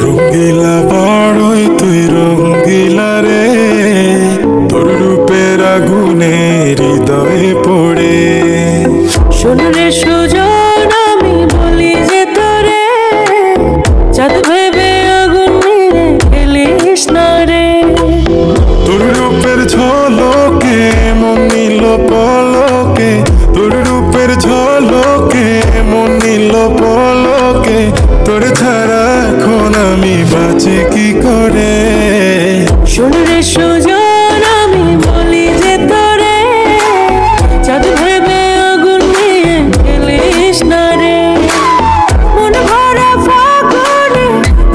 রঙ্গিলা বড়ই তুই রঙ্গিলা রে, তোর রূপের আগুনে হৃদয়ে পড়ে। শোন রে সুজন আমি বলি যে তোরে, চাঁদ ভেবে আগুন মেরে খেলিস না রে। তোর রূপের ঝলকে মন নিল পলকে, তোর রূপের ঝলকে মন নিল পলকে, তোর ছাড়া এখন আমি বাঁচি কি করে। শোন রে সুজন আমি বলি যে তোরে, চাঁদ ভেবে আগুন মেরে খেলিস না রে। মন ভরা ফাগুনে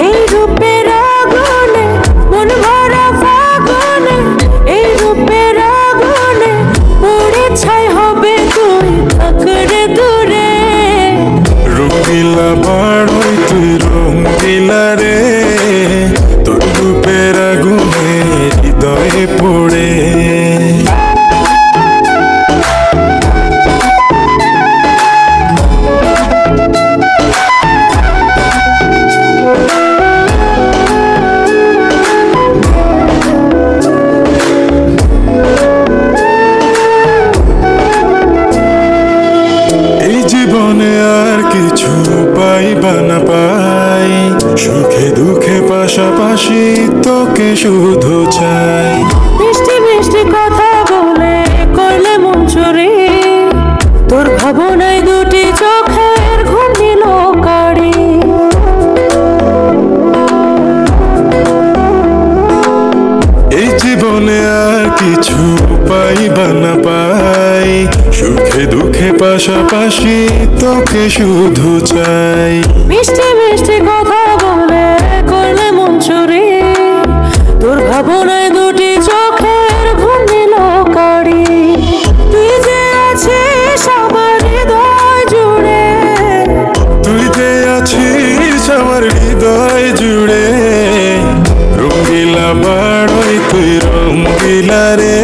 এই রূপের আগুনে, মন ভরা ফাগুনে এই রূপের আগুনে, পড়ে ছাই হবে তুই থাক রে দূরে। রঙ্গিলা বড়ই তুই রঙ্গিলা রে, তোর রূপের আগুনে হৃদয়ে পড়ে। এই জীবনে আর কিছু পাইবা না পাই, সুখে দুঃখে পাশাপাশি তোকে শুধু চাই। মিষ্টি মিষ্টি কথা বলে করলে মন চুরি, তোর ভাবনায় দুটি চোখের ঘুম দিল কারি। এই জীবনে আর কিছু পাইবা না পাই, সুখে দুঃখে পাশাপাশি তোকে শুধু চাই। মিষ্টি মিষ্টি কথা বলে করলে মন চুরি, তোর ভাবনায় দুটি চোখের ঘুম দিল কারি। তুই যে আছিস আমার হৃদয় জুড়ে, তুই যে আছিস আমার হৃদয় জুড়ে। রঙ্গিলা বড়ই তুই রঙ্গিলা রে,